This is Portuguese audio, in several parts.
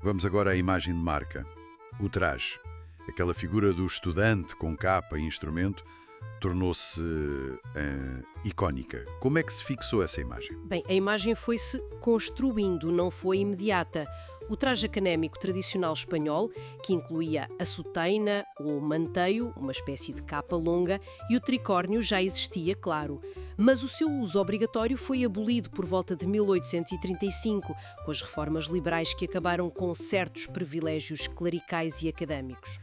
Vamos agora à imagem de marca. O traje. Aquela figura do estudante com capa e instrumento tornou-se icónica. Como é que se fixou essa imagem? Bem, a imagem foi-se construindo, não foi imediata. O traje académico tradicional espanhol, que incluía a sotaina ou manteio, uma espécie de capa longa, e o tricórnio já existia, claro. Mas o seu uso obrigatório foi abolido por volta de 1835, com as reformas liberais que acabaram com certos privilégios clericais e académicos.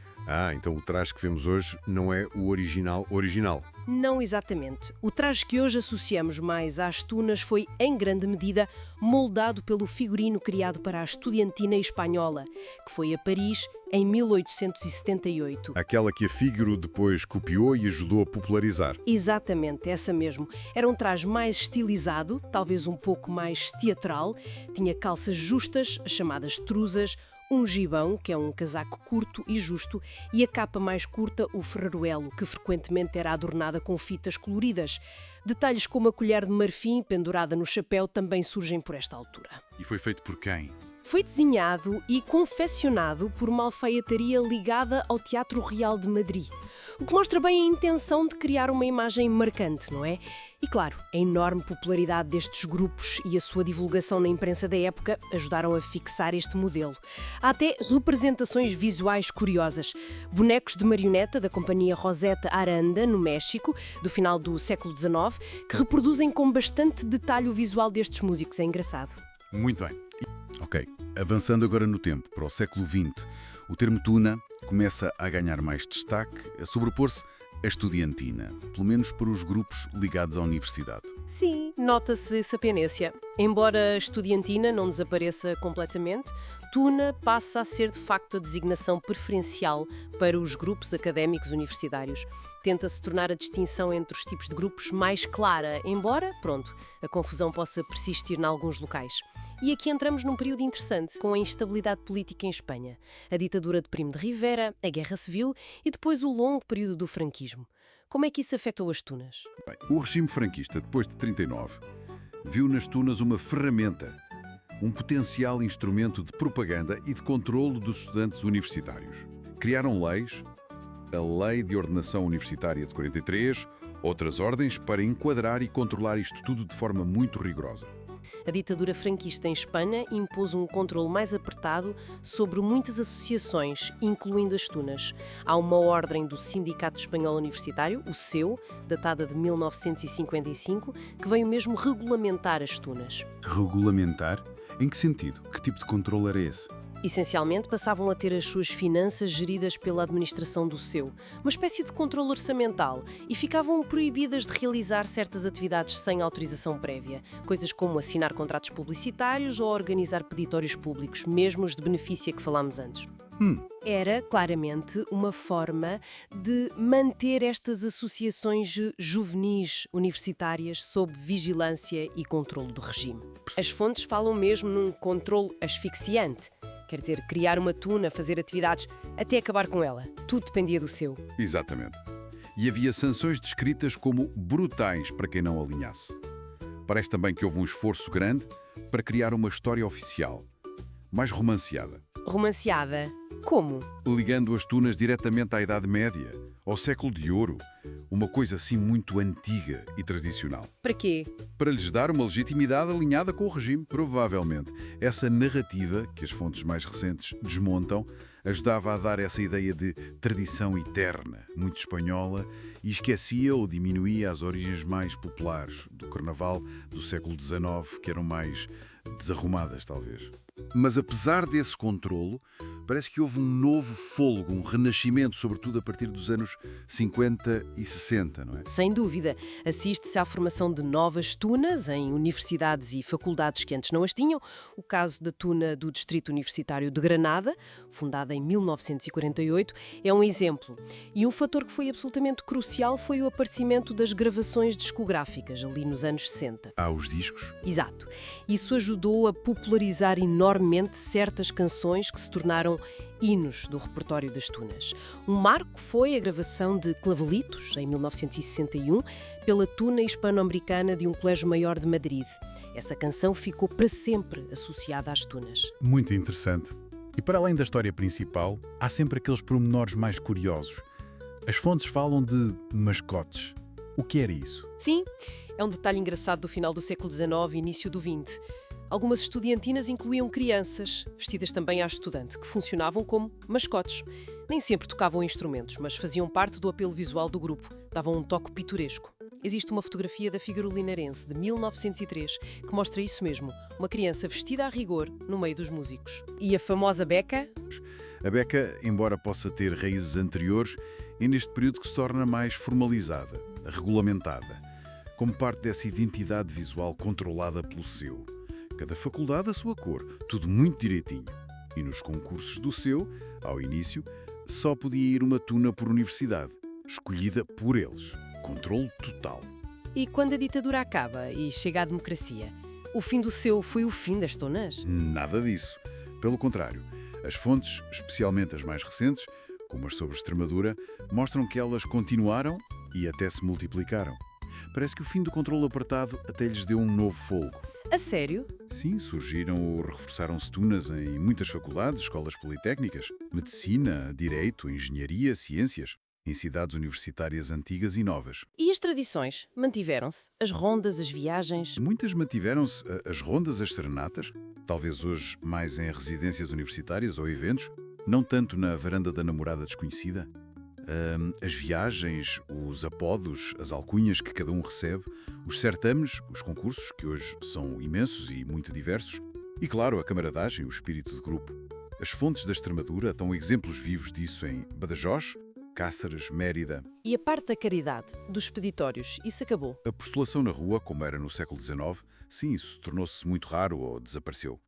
Então o traje que vemos hoje não é o original. Não exatamente. O traje que hoje associamos mais às tunas foi, em grande medida, moldado pelo figurino criado para a estudiantina espanhola, que foi a Paris em 1878. Aquela que a Fígaro depois copiou e ajudou a popularizar. Exatamente, essa mesmo. Era um traje mais estilizado, talvez um pouco mais teatral, tinha calças justas, chamadas trusas, um gibão, que é um casaco curto e justo, e a capa mais curta, o ferraruelo, que frequentemente era adornada com fitas coloridas. Detalhes como a colher de marfim pendurada no chapéu também surgem por esta altura. E foi feito por quem? Foi desenhado e confeccionado por uma alfaiataria ligada ao Teatro Real de Madrid, o que mostra bem a intenção de criar uma imagem marcante, não é? E claro, a enorme popularidade destes grupos e a sua divulgação na imprensa da época ajudaram a fixar este modelo. Há até representações visuais curiosas. Bonecos de marioneta da companhia Rosetta Aranda, no México, do final do século XIX, que reproduzem com bastante detalhe o visual destes músicos. É engraçado. Muito bem. Ok, avançando agora no tempo, para o século XX, o termo tuna começa a ganhar mais destaque, a sobrepor-se a estudiantina, pelo menos para os grupos ligados à universidade. Sim, nota-se essa penência. Embora a estudiantina não desapareça completamente, tuna passa a ser de facto a designação preferencial para os grupos académicos universitários. Tenta-se tornar a distinção entre os tipos de grupos mais clara, embora, a confusão possa persistir em alguns locais. E aqui entramos num período interessante, com a instabilidade política em Espanha, a ditadura de Primo de Rivera, a Guerra Civil e depois o longo período do franquismo. Como é que isso afetou as tunas? Bem, o regime franquista, depois de 39, viu nas tunas uma ferramenta, um potencial instrumento de propaganda e de controlo dos estudantes universitários. Criaram leis, a Lei de Ordenação Universitária de 43, outras ordens para enquadrar e controlar isto tudo de forma muito rigorosa. A ditadura franquista em Espanha impôs um controle mais apertado sobre muitas associações, incluindo as tunas. Há uma ordem do Sindicato Espanhol Universitário, o SEU, datada de 1955, que veio mesmo regulamentar as tunas. Regulamentar? Em que sentido? Que tipo de controle era esse? Essencialmente, passavam a ter as suas finanças geridas pela administração do SEU, uma espécie de controle orçamental, e ficavam proibidas de realizar certas atividades sem autorização prévia, coisas como assinar contratos publicitários ou organizar peditórios públicos, mesmo os de benefício que falámos antes. Era, claramente, uma forma de manter estas associações juvenis universitárias sob vigilância e controle do regime. As fontes falam mesmo num controle asfixiante. Quer dizer, criar uma tuna, fazer atividades, até acabar com ela. Tudo dependia do seu. Exatamente. E havia sanções descritas como brutais para quem não alinhasse. Parece também que houve um esforço grande para criar uma história oficial, mais romanceada. Romanceada? Como? Ligando as tunas diretamente à Idade Média, ao século de Ouro, uma coisa assim muito antiga e tradicional. Para quê? Para lhes dar uma legitimidade alinhada com o regime, provavelmente. Essa narrativa, que as fontes mais recentes desmontam, ajudava a dar essa ideia de tradição eterna, muito espanhola, e esquecia ou diminuía as origens mais populares do carnaval do século XIX, que eram mais desarrumadas, talvez. Mas apesar desse controlo, parece que houve um novo fôlego, um renascimento, sobretudo a partir dos anos 50 e 60, não é? Sem dúvida. Assiste-se à formação de novas tunas em universidades e faculdades que antes não as tinham. O caso da tuna do Distrito Universitário de Granada, fundada em 1948, é um exemplo. E um fator que foi absolutamente crucial foi o aparecimento das gravações discográficas, ali nos anos 60. Os discos? Exato. Isso ajudou a popularizar enormemente certas canções que se tornaram hinos do repertório das tunas. Um marco foi a gravação de Clavelitos, em 1961, pela Tuna Hispano-Americana de um colégio maior de Madrid. Essa canção ficou para sempre associada às tunas. Muito interessante. E para além da história principal, há sempre aqueles pormenores mais curiosos. As fontes falam de mascotes. O que era isso? Sim, é um detalhe engraçado do final do século XIX e início do XX. Algumas estudiantinas incluíam crianças, vestidas também à estudante, que funcionavam como mascotes. Nem sempre tocavam instrumentos, mas faziam parte do apelo visual do grupo, davam um toque pitoresco. Existe uma fotografia da figura linarense de 1903 que mostra isso mesmo, uma criança vestida a rigor no meio dos músicos. E a famosa beca? A beca, embora possa ter raízes anteriores, é neste período que se torna mais formalizada, regulamentada, como parte dessa identidade visual controlada pelo seu. Cada faculdade a sua cor, tudo muito direitinho. E nos concursos do seu, ao início, só podia ir uma tuna por universidade, escolhida por eles. Controle total. E quando a ditadura acaba e chega à democracia, o fim do seu foi o fim das tunas? Nada disso. Pelo contrário, as fontes, especialmente as mais recentes, como as sobre Extremadura, mostram que elas continuaram e até se multiplicaram. Parece que o fim do controle apertado até lhes deu um novo fôlego. A sério? Sim, surgiram ou reforçaram-se tunas em muitas faculdades, escolas politécnicas, medicina, direito, engenharia, ciências, em cidades universitárias antigas e novas. E as tradições? Mantiveram-se? As rondas, as viagens? Muitas mantiveram-se, as rondas, as serenatas, talvez hoje mais em residências universitárias ou eventos, não tanto na varanda da namorada desconhecida. As viagens, os apodos, as alcunhas que cada um recebe, os certames, os concursos, que hoje são imensos e muito diversos, e, claro, a camaradagem, o espírito de grupo. As fontes da Extremadura dão exemplos vivos disso em Badajoz, Cáceres, Mérida. E a parte da caridade, dos expeditórios, isso acabou? A postulação na rua, como era no século XIX, sim, isso tornou-se muito raro ou desapareceu.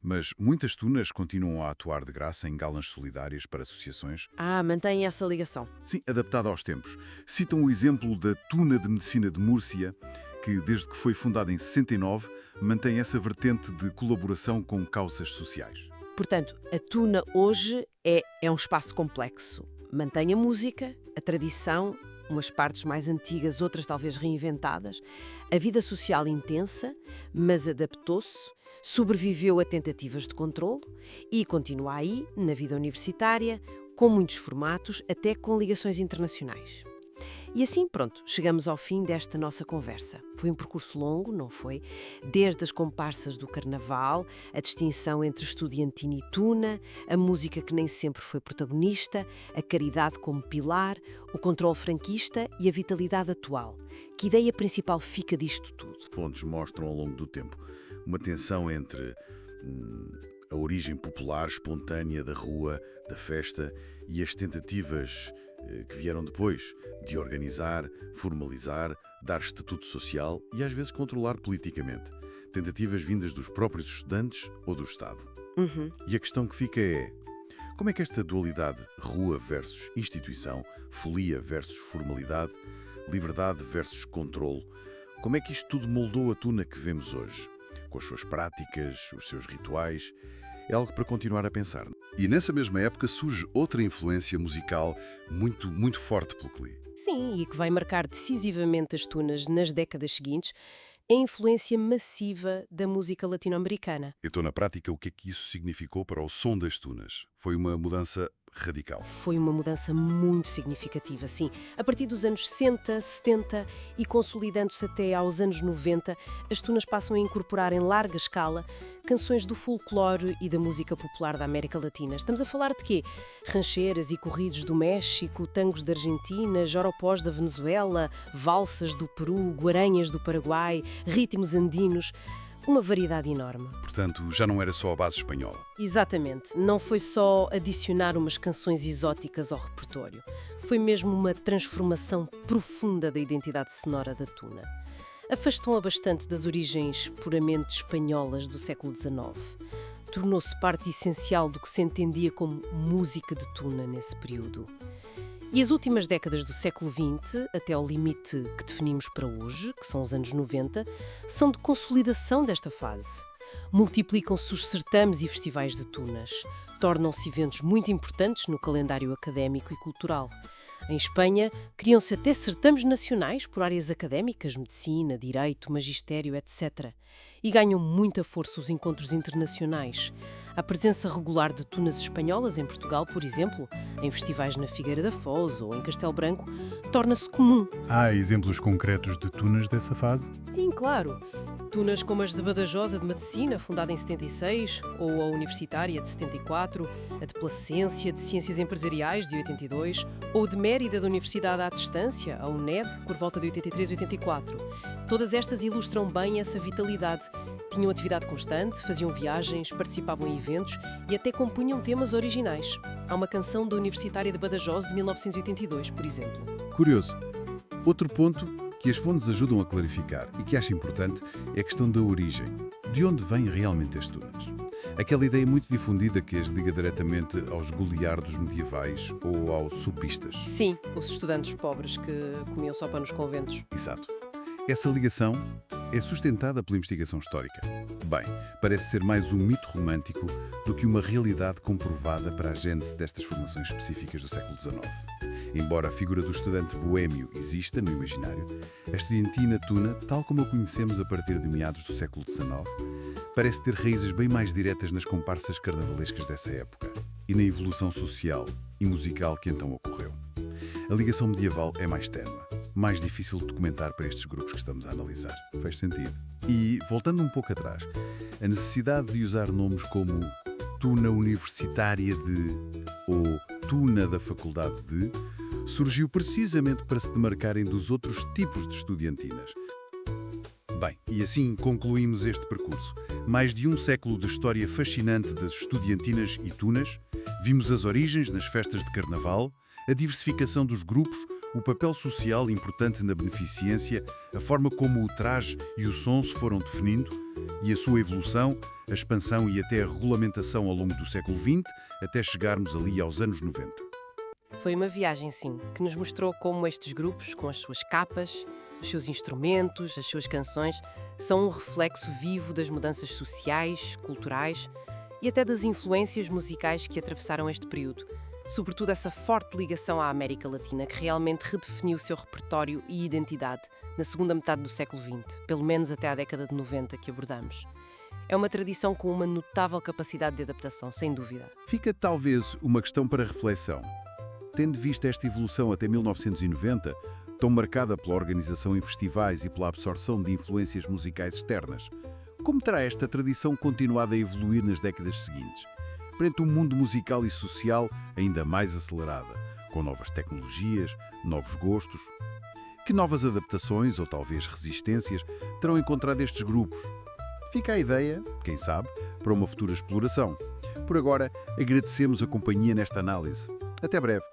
Mas muitas tunas continuam a atuar de graça em galas solidárias para associações. Mantém essa ligação. Sim, adaptada aos tempos. Citam o exemplo da Tuna de Medicina de Múrcia, que desde que foi fundada em 69, mantém essa vertente de colaboração com causas sociais. Portanto, a tuna hoje é um espaço complexo. Mantém a música, a tradição, umas partes mais antigas, outras talvez reinventadas, a vida social intensa, mas adaptou-se, sobreviveu a tentativas de controle e continua aí, na vida universitária, com muitos formatos, até com ligações internacionais. E assim, pronto, chegamos ao fim desta nossa conversa. Foi um percurso longo, não foi? Desde as comparsas do carnaval, a distinção entre estudiantina e tuna, a música que nem sempre foi protagonista, a caridade como pilar, o controle franquista e a vitalidade atual. Que ideia principal fica disto tudo? Fontes mostram ao longo do tempo uma tensão entre a origem popular, espontânea da rua, da festa e as tentativas que vieram depois, de organizar, formalizar, dar estatuto social e às vezes controlar politicamente. Tentativas vindas dos próprios estudantes ou do Estado. E a questão que fica é, como é que esta dualidade, rua versus instituição, folia versus formalidade, liberdade versus controle, como é que isto tudo moldou a tuna que vemos hoje? Com as suas práticas, os seus rituais, é algo para continuar a pensar. E nessa mesma época surge outra influência musical muito forte pelo que li. Sim, e que vai marcar decisivamente as tunas nas décadas seguintes, a influência massiva da música latino-americana. Então, na prática, o que é que isso significou para o som das tunas? Foi uma mudança radical. Foi uma mudança muito significativa, sim. A partir dos anos 60, 70 e consolidando-se até aos anos 90, as tunas passam a incorporar em larga escala canções do folclore e da música popular da América Latina. Estamos a falar de quê? Rancheiras e corridos do México, tangos da Argentina, joropós da Venezuela, valsas do Peru, guaranhas do Paraguai, ritmos andinos. Uma variedade enorme. Portanto, já não era só a base espanhola. Exatamente. Não foi só adicionar umas canções exóticas ao repertório. Foi mesmo uma transformação profunda da identidade sonora da tuna. Afastou-a bastante das origens puramente espanholas do século XIX. Tornou-se parte essencial do que se entendia como música de tuna nesse período. E as últimas décadas do século XX, até ao limite que definimos para hoje, que são os anos 90, são de consolidação desta fase. Multiplicam-se os certames e festivais de tunas. Tornam-se eventos muito importantes no calendário académico e cultural. Em Espanha, criam-se até certames nacionais por áreas académicas, medicina, direito, magistério, etc. E ganham muita força os encontros internacionais. A presença regular de tunas espanholas em Portugal, por exemplo, em festivais na Figueira da Foz ou em Castelo Branco, torna-se comum. Há exemplos concretos de tunas dessa fase? Sim, claro. Tunas como as de Badajoz, a de Medicina, fundada em 76, ou a Universitária, de 74, a de Placência, de Ciências Empresariais, de 82, ou de Mérida, da Universidade à Distância, a UNED, por volta de 83 e 84. Todas estas ilustram bem essa vitalidade. Tinham atividade constante, faziam viagens, participavam em eventos e até compunham temas originais. Há uma canção da Universitária de Badajoz de 1982, por exemplo. Curioso. Outro ponto que as fontes ajudam a clarificar e que acho importante é a questão da origem. De onde vêm realmente as tunas? Aquela ideia muito difundida que as liga diretamente aos goliardos medievais ou aos supistas. Sim, os estudantes pobres que comiam sopa nos conventos. Exato. Essa ligação é sustentada pela investigação histórica. Bem, parece ser mais um mito romântico do que uma realidade comprovada para a gênese destas formações específicas do século XIX. Embora a figura do estudante boêmio exista no imaginário, a estudantina tuna, tal como a conhecemos a partir de meados do século XIX, parece ter raízes bem mais diretas nas comparsas carnavalescas dessa época e na evolução social e musical que então ocorreu. A ligação medieval é mais ténue, mais difícil de documentar para estes grupos que estamos a analisar. Faz sentido. E, voltando um pouco atrás, a necessidade de usar nomes como Tuna Universitária de ou Tuna da Faculdade de surgiu precisamente para se demarcarem dos outros tipos de estudantinas. Bem, e assim concluímos este percurso. Mais de um século de história fascinante das estudantinas e tunas, vimos as origens nas festas de carnaval, a diversificação dos grupos, o papel social importante na beneficência, a forma como o traje e o som se foram definindo e a sua evolução, a expansão e até a regulamentação ao longo do século XX, até chegarmos ali aos anos 90. Foi uma viagem, sim, que nos mostrou como estes grupos, com as suas capas, os seus instrumentos, as suas canções, são um reflexo vivo das mudanças sociais, culturais e até das influências musicais que atravessaram este período. Sobretudo essa forte ligação à América Latina, que realmente redefiniu o seu repertório e identidade na segunda metade do século XX, pelo menos até à década de 90 que abordamos. É uma tradição com uma notável capacidade de adaptação, sem dúvida. Fica talvez uma questão para reflexão. Tendo visto esta evolução até 1990, tão marcada pela organização em festivais e pela absorção de influências musicais externas, como terá esta tradição continuado a evoluir nas décadas seguintes, perante um mundo musical e social ainda mais acelerada, com novas tecnologias, novos gostos? Que novas adaptações ou talvez resistências terão encontrado estes grupos? Fica a ideia, quem sabe, para uma futura exploração. Por agora, agradecemos a companhia nesta análise. Até breve.